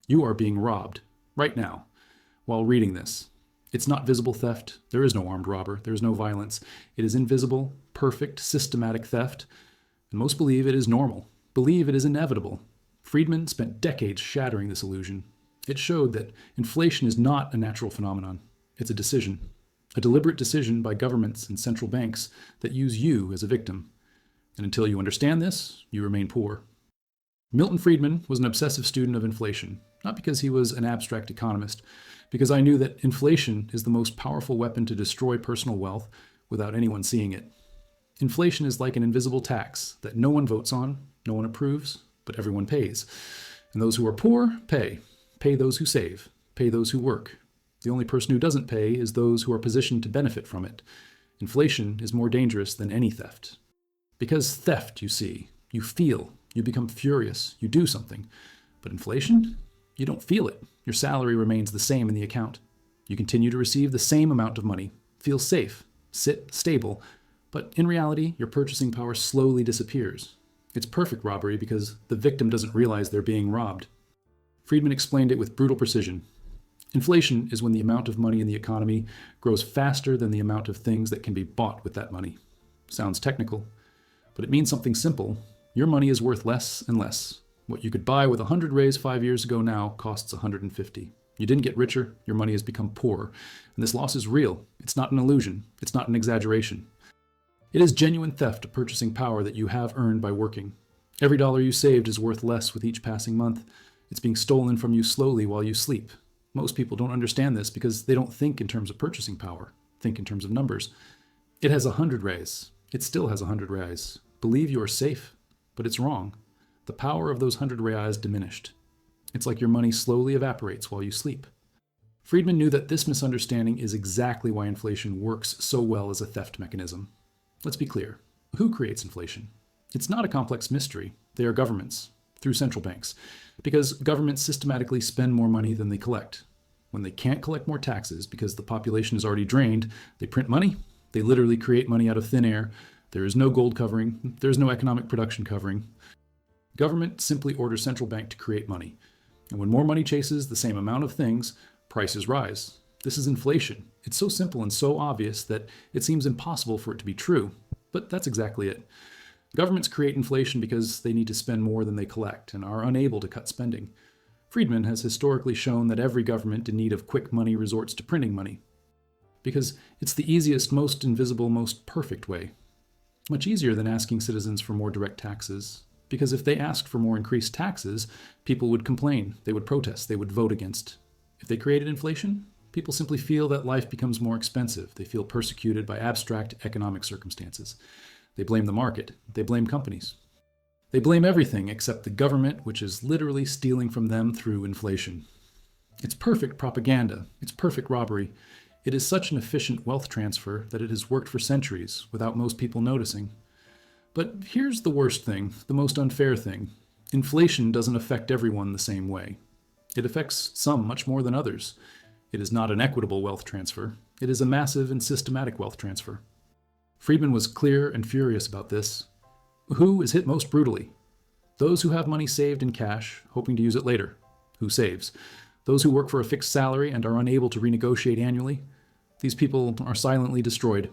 You are being robbed right now while reading this. It's not visible theft. There is no armed robber. There is no violence. It is invisible, perfect, systematic theft. And most believe it is normal, believe it is inevitable. Friedman spent decades shattering this illusion. It showed that inflation is not a natural phenomenon. It's a decision, a deliberate decision by governments and central banks that use you as a victim. And until you understand this, you remain poor. Milton Friedman was an obsessive student of inflation, not because he was an abstract economist, because I knew that inflation is the most powerful weapon to destroy personal wealth without anyone seeing it. Inflation is like an invisible tax that no one votes on, no one approves, but everyone pays. And those who are poor pay. Pay those who save. Pay those who work. The only person who doesn't pay is those who are positioned to benefit from it. Inflation is more dangerous than any theft. Because theft, you see, you feel, you become furious, you do something. But inflation? You don't feel it. Your salary remains the same in the account. You continue to receive the same amount of money, feel safe, sit stable, but in reality, your purchasing power slowly disappears. It's perfect robbery because the victim doesn't realize they're being robbed. Friedman explained it with brutal precision. Inflation is when the amount of money in the economy grows faster than the amount of things that can be bought with that money. Sounds technical, but it means something simple. Your money is worth less and less. What you could buy with 100 rays 5 years ago now costs 150. You didn't get richer, your money has become poorer. And this loss is real. It's not an illusion. It's not an exaggeration. It is genuine theft of purchasing power that you have earned by working. Every dollar you saved is worth less with each passing month. It's being stolen from you slowly while you sleep. Most people don't understand this because they don't think in terms of purchasing power, think in terms of numbers. It has 100 rays. It still has 100 rays. Believe you are safe, but it's wrong. The power of those 100 reais diminished. It's like your money slowly evaporates while you sleep. Friedman knew that this misunderstanding is exactly why inflation works so well as a theft mechanism. Let's be clear. Who creates inflation? It's not a complex mystery. They are governments, through central banks, because governments systematically spend more money than they collect. When they can't collect more taxes because the population is already drained, they print money. They literally create money out of thin air. There is no gold covering. There's no economic production covering. Government simply orders central bank to create money. And when more money chases the same amount of things, prices rise. This is inflation. It's so simple and so obvious that it seems impossible for it to be true. But that's exactly it. Governments create inflation because they need to spend more than they collect and are unable to cut spending. Friedman has historically shown that every government in need of quick money resorts to printing money. Because it's the easiest, most invisible, most perfect way. Much easier than asking citizens for more direct taxes. Because if they asked for more increased taxes, people would complain, they would protest, they would vote against. If they created inflation, people simply feel that life becomes more expensive. They feel persecuted by abstract economic circumstances. They blame the market. They blame companies. They blame everything except the government, which is literally stealing from them through inflation. It's perfect propaganda. It's perfect robbery. It is such an efficient wealth transfer that it has worked for centuries without most people noticing. But here's the worst thing, the most unfair thing. Inflation doesn't affect everyone the same way. It affects some much more than others. It is not an equitable wealth transfer. It is a massive and systematic wealth transfer. Friedman was clear and furious about this. Who is hit most brutally? Those who have money saved in cash, hoping to use it later. Who saves? Those who work for a fixed salary and are unable to renegotiate annually. These people are silently destroyed.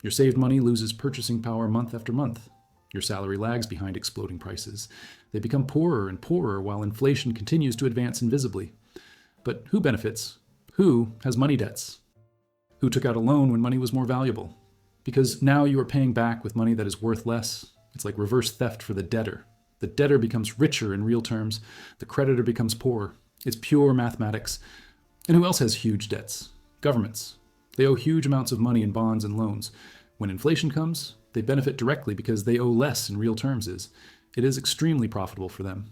Your saved money loses purchasing power month after month. Your salary lags behind exploding prices. They become poorer and poorer while inflation continues to advance invisibly. But who benefits? Who has money debts? Who took out a loan when money was more valuable? Because now you are paying back with money that is worth less. It's like reverse theft for the debtor. The debtor becomes richer in real terms. The creditor becomes poorer. It's pure mathematics. And who else has huge debts? Governments. They owe huge amounts of money in bonds and loans. When inflation comes, they benefit directly because they owe less in real terms. It is extremely profitable for them.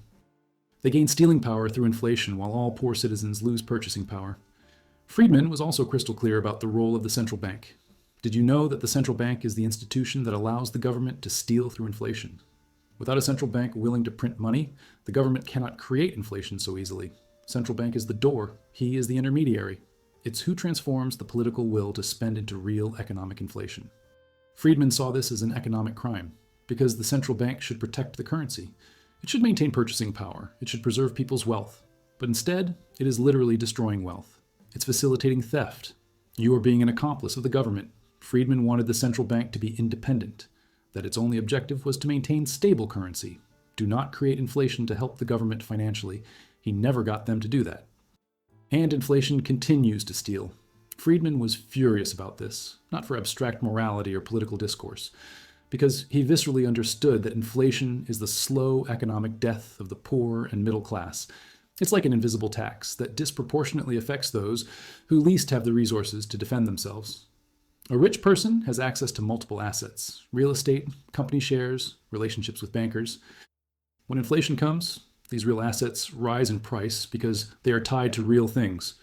They gain stealing power through inflation while all poor citizens lose purchasing power. Friedman was also crystal clear about the role of the central bank. Did you know that the central bank is the institution that allows the government to steal through inflation? Without a central bank willing to print money, the government cannot create inflation so easily. Central bank is the door. He is the intermediary. It's who transforms the political will to spend into real economic inflation. Friedman saw this as an economic crime, because the central bank should protect the currency. It should maintain purchasing power. It should preserve people's wealth. But instead, it is literally destroying wealth. It's facilitating theft. You are being an accomplice of the government. Friedman wanted the central bank to be independent, that its only objective was to maintain stable currency. Do not create inflation to help the government financially. He never got them to do that. And inflation continues to steal. Friedman was furious about this, not for abstract morality or political discourse, because he viscerally understood that inflation is the slow economic death of the poor and middle class. It's like an invisible tax that disproportionately affects those who least have the resources to defend themselves. A rich person has access to multiple assets: real estate, company shares, relationships with bankers. When inflation comes, these real assets rise in price because they are tied to real things.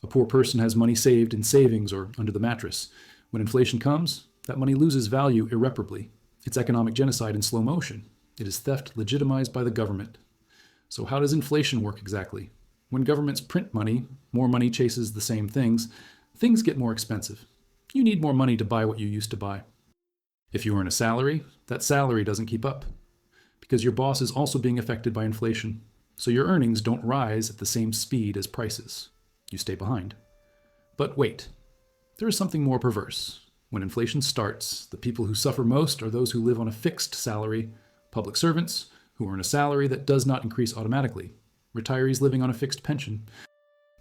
A poor person has money saved in savings or under the mattress. When inflation comes, that money loses value irreparably. It's economic genocide in slow motion. It is theft legitimized by the government. So how does inflation work exactly? When governments print money, more money chases the same things. Things get more expensive. You need more money to buy what you used to buy. If you earn a salary, that salary doesn't keep up, because your boss is also being affected by inflation. So your earnings don't rise at the same speed as prices. You stay behind. But wait, there is something more perverse. When inflation starts, the people who suffer most are those who live on a fixed salary: public servants, who earn a salary that does not increase automatically; retirees living on a fixed pension;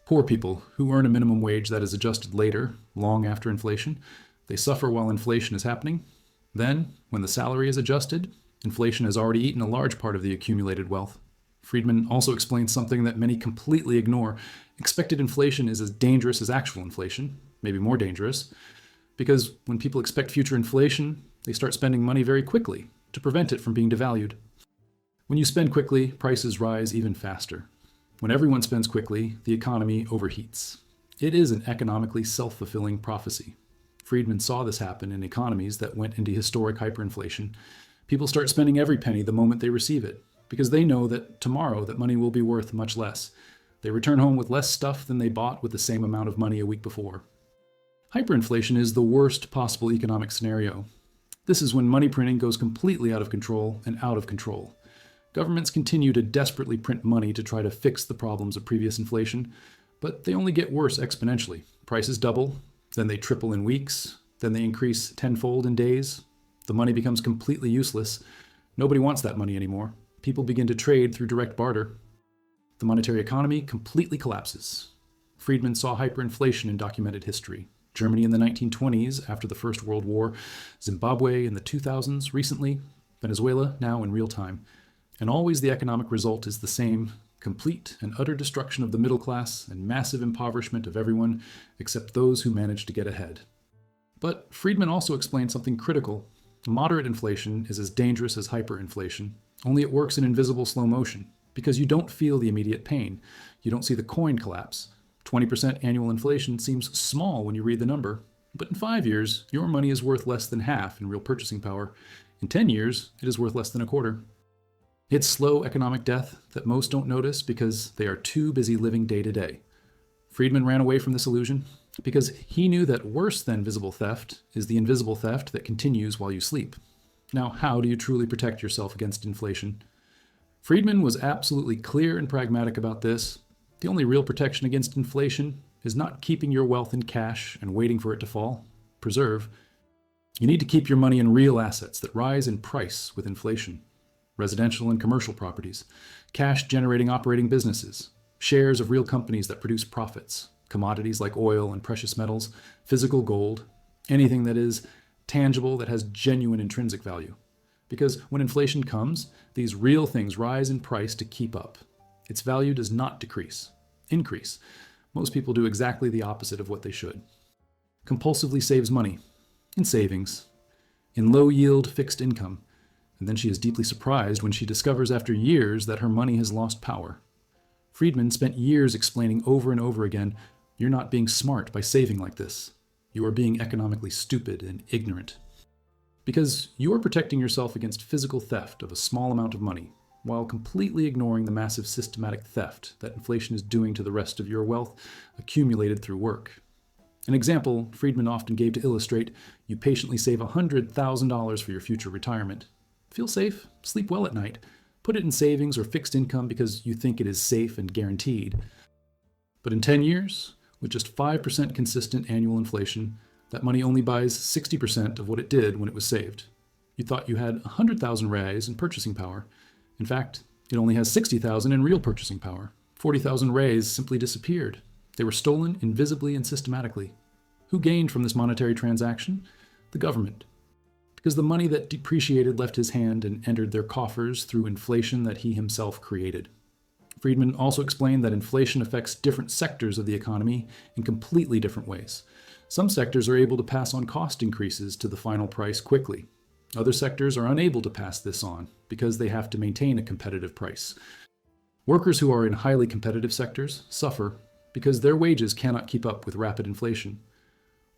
poor people who earn a minimum wage that is adjusted later, long after inflation. They suffer while inflation is happening. Then, when the salary is adjusted, inflation has already eaten a large part of the accumulated wealth. Friedman also explains something that many completely ignore. Expected inflation is as dangerous as actual inflation, maybe more dangerous, because when people expect future inflation, they start spending money very quickly to prevent it from being devalued. When you spend quickly, prices rise even faster. When everyone spends quickly, the economy overheats. It is an economically self-fulfilling prophecy. Friedman saw this happen in economies that went into historic hyperinflation. People start spending every penny the moment they receive it, because they know that tomorrow that money will be worth much less. They return home with less stuff than they bought with the same amount of money a week before. Hyperinflation is the worst possible economic scenario. This is when money printing goes completely out of control and out of control. Governments continue to desperately print money to try to fix the problems of previous inflation, but they only get worse exponentially. Prices double, then they triple in weeks, then they increase tenfold in days. The money becomes completely useless. Nobody wants that money anymore. People begin to trade through direct barter. The monetary economy completely collapses. Friedman saw hyperinflation in documented history. Germany in the 1920s, after the First World War, Zimbabwe in the 2000s, recently, Venezuela now in real time. And always the economic result is the same: complete and utter destruction of the middle class and massive impoverishment of everyone except those who manage to get ahead. But Friedman also explained something critical. Moderate inflation is as dangerous as hyperinflation, only it works in invisible slow motion, because you don't feel the immediate pain. You don't see the coin collapse. 20% annual inflation seems small when you read the number, but in 5 years, your money is worth less than half in real purchasing power. In 10 years, it is worth less than a quarter. It's slow economic death that most don't notice because they are too busy living day to day. Friedman ran away from this illusion because he knew that worse than visible theft is the invisible theft that continues while you sleep. Now, how do you truly protect yourself against inflation? Friedman was absolutely clear and pragmatic about this. The only real protection against inflation is not keeping your wealth in cash and waiting for it to fall. Preserve. You need to keep your money in real assets that rise in price with inflation. Residential and commercial properties, cash-generating operating businesses, shares of real companies that produce profits, commodities like oil and precious metals, physical gold, anything that is tangible, that has genuine intrinsic value. Because when inflation comes, these real things rise in price to keep up. Its value does not decrease, increase. Most people do exactly the opposite of what they should. Compulsively saves money, in savings, in low-yield fixed income, and then she is deeply surprised when she discovers after years that her money has lost power. Friedman spent years explaining over and over again, you're not being smart by saving like this. You are being economically stupid and ignorant. Because you are protecting yourself against physical theft of a small amount of money, while completely ignoring the massive systematic theft that inflation is doing to the rest of your wealth accumulated through work. An example Friedman often gave to illustrate, you patiently save $100,000 for your future retirement. Feel safe, sleep well at night, Put it in savings or fixed income because you think it is safe and guaranteed. But in 10 years, with just 5% consistent annual inflation, that money only buys 60% of what it did when it was saved. You thought you had 100,000 reais in purchasing power. In fact, it only has 60,000 in real purchasing power. 40,000 reais simply disappeared. They were stolen invisibly and systematically. Who gained from this monetary transaction? The government. Because the money that depreciated left his hand and entered their coffers through inflation that he himself created. Friedman also explained that inflation affects different sectors of the economy in completely different ways. Some sectors are able to pass on cost increases to the final price quickly. Other sectors are unable to pass this on because they have to maintain a competitive price. Workers who are in highly competitive sectors suffer because their wages cannot keep up with rapid inflation.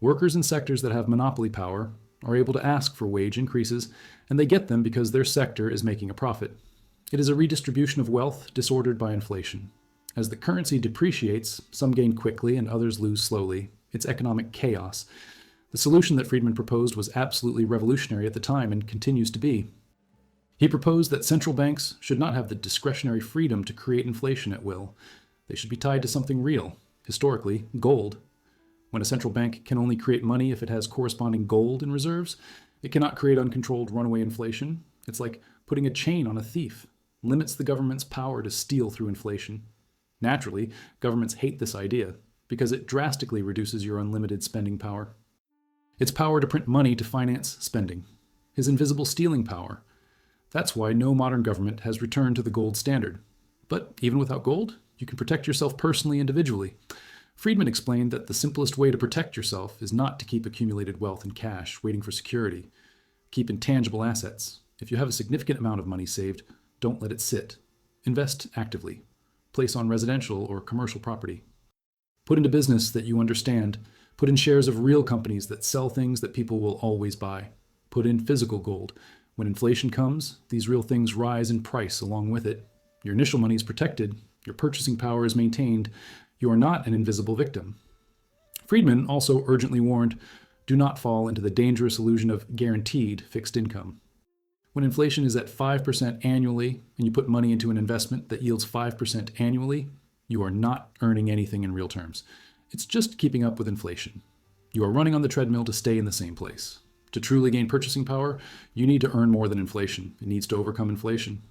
Workers in sectors that have monopoly power are able to ask for wage increases, and they get them because their sector is making a profit. It is a redistribution of wealth disordered by inflation. As the currency depreciates, some gain quickly and others lose slowly. It's economic chaos. The solution that Friedman proposed was absolutely revolutionary at the time and continues to be. He proposed that central banks should not have the discretionary freedom to create inflation at will. They should be tied to something real, historically, gold. When a central bank can only create money if it has corresponding gold in reserves, it cannot create uncontrolled runaway inflation. It's like putting a chain on a thief, limits the government's power to steal through inflation. Naturally, governments hate this idea because it drastically reduces your unlimited spending power. Its power to print money to finance spending. His invisible stealing power. That's why no modern government has returned to the gold standard. But even without gold, you can protect yourself personally, individually. Friedman explained that the simplest way to protect yourself is not to keep accumulated wealth in cash, waiting for security. Keep intangible assets. If you have a significant amount of money saved, don't let it sit. Invest actively. Place on residential or commercial property. Put into business that you understand. Put in shares of real companies that sell things that people will always buy. Put in physical gold. When inflation comes, these real things rise in price along with it. Your initial money is protected. Your purchasing power is maintained. You are not an invisible victim. Friedman also urgently warned, do not fall into the dangerous illusion of guaranteed fixed income. When inflation is at 5% annually and you put money into an investment that yields 5% annually, you are not earning anything in real terms. It's just keeping up with inflation. You are running on the treadmill to stay in the same place. To truly gain purchasing power, you need to earn more than inflation. It needs to overcome inflation.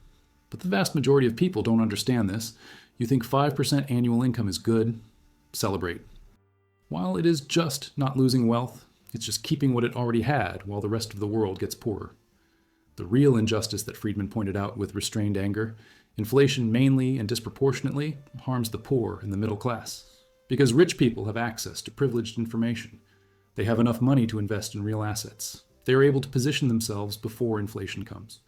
But the vast majority of people don't understand this. You think 5% annual income is good? Celebrate. While it is just not losing wealth, it's just keeping what it already had while the rest of the world gets poorer. The real injustice that Friedman pointed out with restrained anger, inflation mainly and disproportionately harms the poor and the middle class. Because rich people have access to privileged information. They have enough money to invest in real assets. They are able to position themselves before inflation comes.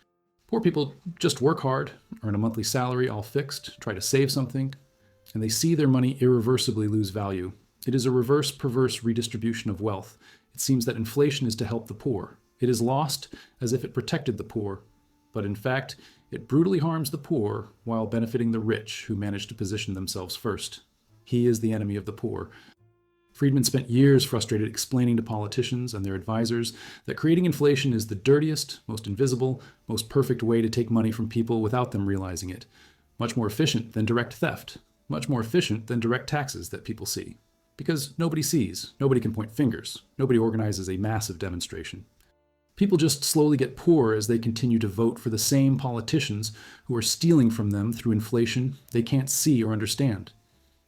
Poor people just work hard, earn a monthly salary all fixed, try to save something, and they see their money irreversibly lose value. It is a reverse perverse redistribution of wealth. It seems that inflation is to help the poor. It is lost as if it protected the poor, but in fact, it brutally harms the poor while benefiting the rich who manage to position themselves first. He is the enemy of the poor. Friedman spent years frustrated explaining to politicians and their advisors that creating inflation is the dirtiest, most invisible, most perfect way to take money from people without them realizing it. Much more efficient than direct theft. Much more efficient than direct taxes that people see. Because nobody sees, nobody can point fingers, nobody organizes a massive demonstration. People just slowly get poorer as they continue to vote for the same politicians who are stealing from them through inflation they can't see or understand.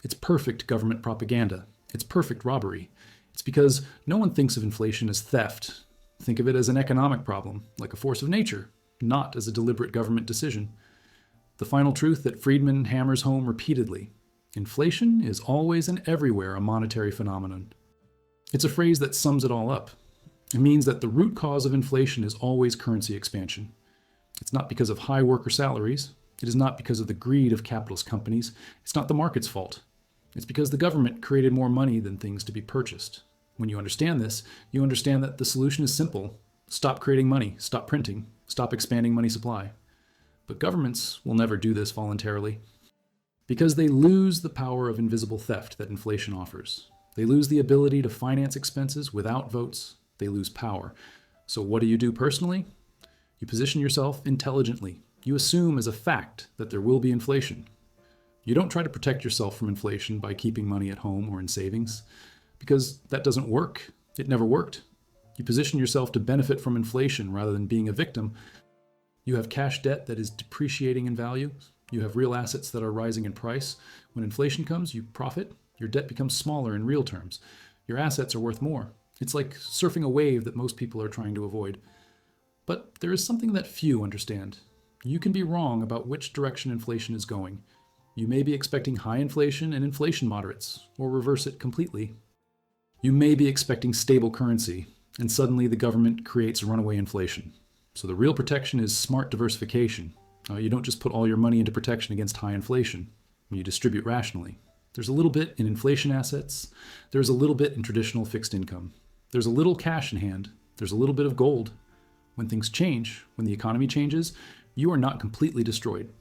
It's perfect government propaganda. It's perfect robbery. It's because no one thinks of inflation as theft. Think of it as an economic problem, like a force of nature, not as a deliberate government decision. The final truth that Friedman hammers home repeatedly: inflation is always and everywhere a monetary phenomenon. It's a phrase that sums it all up. It means that the root cause of inflation is always currency expansion. It's not because of high worker salaries. It is not because of the greed of capitalist companies. It's not the market's fault. It's because the government created more money than things to be purchased. When you understand this, you understand that the solution is simple. Stop creating money, stop printing, stop expanding money supply. But governments will never do this voluntarily. Because they lose the power of invisible theft that inflation offers. They lose the ability to finance expenses without votes. They lose power. So what do you do personally? You position yourself intelligently. You assume as a fact that there will be inflation. You don't try to protect yourself from inflation by keeping money at home or in savings, because that doesn't work. It never worked. You position yourself to benefit from inflation rather than being a victim. You have cash debt that is depreciating in value. You have real assets that are rising in price. When inflation comes, you profit. Your debt becomes smaller in real terms. Your assets are worth more. It's like surfing a wave that most people are trying to avoid. But there is something that few understand. You can be wrong about which direction inflation is going. You may be expecting high inflation and inflation moderates, or reverse it completely. You may be expecting stable currency, and suddenly the government creates runaway inflation. So the real protection is smart diversification. You don't just put all your money into protection against high inflation. You distribute rationally. There's a little bit in inflation assets. There's a little bit in traditional fixed income. There's a little cash in hand. There's a little bit of gold. When things change, when the economy changes, you are not completely destroyed.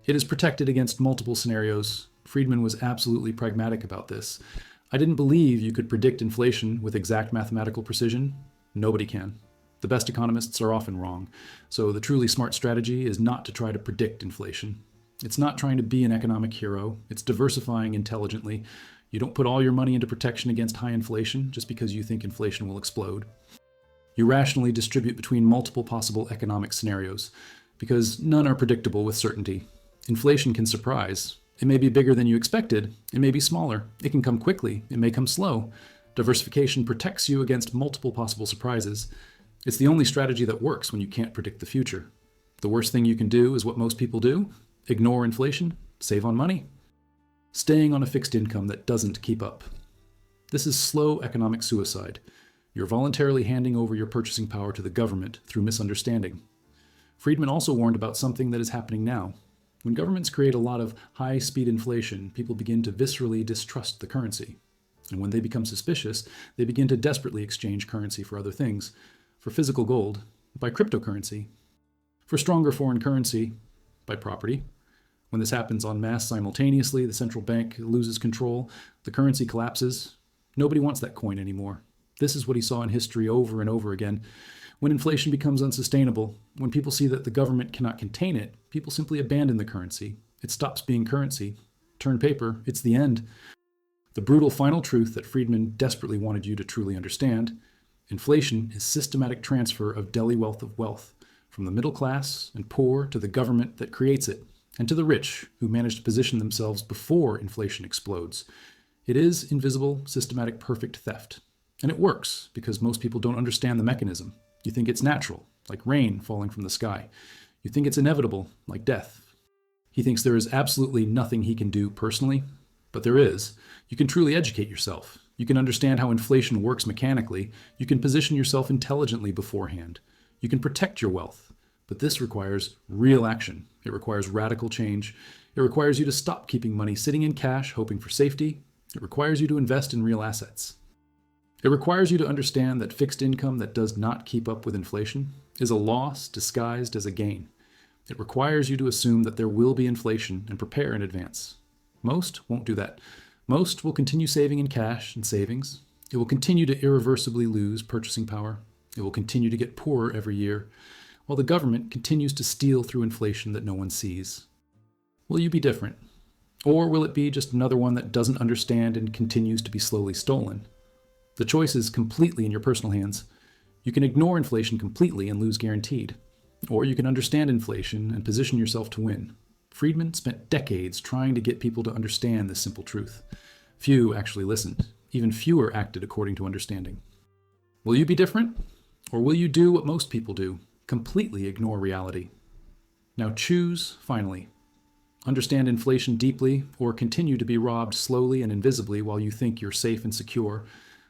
It is protected against multiple scenarios. Friedman was absolutely pragmatic about this. I didn't believe you could predict inflation with exact mathematical precision. Nobody can. The best economists are often wrong. So the truly smart strategy is not to try to predict inflation. It's not trying to be an economic hero. It's diversifying intelligently. You don't put all your money into protection against high inflation just because you think inflation will explode. You rationally distribute between multiple possible economic scenarios, because none are predictable with certainty. Inflation can surprise. It may be bigger than you expected. It may be smaller. It can come quickly. It may come slow. Diversification protects you against multiple possible surprises. It's the only strategy that works when you can't predict the future. The worst thing you can do is what most people do: ignore inflation, save on money. Staying on a fixed income that doesn't keep up. This is slow economic suicide. You're voluntarily handing over your purchasing power to the government through misunderstanding. Friedman also warned about something that is happening now. When governments create a lot of high-speed inflation, people begin to viscerally distrust the currency. And when they become suspicious, they begin to desperately exchange currency for other things. For physical gold, by cryptocurrency. For stronger foreign currency, by property. When this happens en masse simultaneously, the central bank loses control, the currency collapses. Nobody wants that coin anymore. This is what he saw in history over and over again. When inflation becomes unsustainable, when people see that the government cannot contain it, people simply abandon the currency. It stops being currency. Turn paper, it's the end. The brutal final truth that Friedman desperately wanted you to truly understand: inflation is systematic transfer of deli wealth of wealth, from the middle class and poor to the government that creates it, and to the rich who manage to position themselves before inflation explodes. It is invisible, systematic, perfect theft. And it works because most people don't understand the mechanism. You think it's natural, like rain falling from the sky. You think it's inevitable, like death. He thinks there is absolutely nothing he can do personally, but there is. You can truly educate yourself. You can understand how inflation works mechanically. You can position yourself intelligently beforehand. You can protect your wealth. But this requires real action. It requires radical change. It requires you to stop keeping money sitting in cash, hoping for safety. It requires you to invest in real assets. It requires you to understand that fixed income that does not keep up with inflation is a loss disguised as a gain. It requires you to assume that there will be inflation and prepare in advance. Most won't do that. Most will continue saving in cash and savings. It will continue to irreversibly lose purchasing power. It will continue to get poorer every year, while the government continues to steal through inflation that no one sees. Will you be different? Or will it be just another one that doesn't understand and continues to be slowly stolen? The choice is completely in your personal hands. You can ignore inflation completely and lose guaranteed. Or you can understand inflation and position yourself to win. Friedman spent decades trying to get people to understand this simple truth. Few actually listened. Even fewer acted according to understanding. Will you be different? Or will you do what most people do? Completely ignore reality. Now choose, finally. Understand inflation deeply, or continue to be robbed slowly and invisibly while you think you're safe and secure.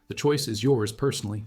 The choice is yours personally.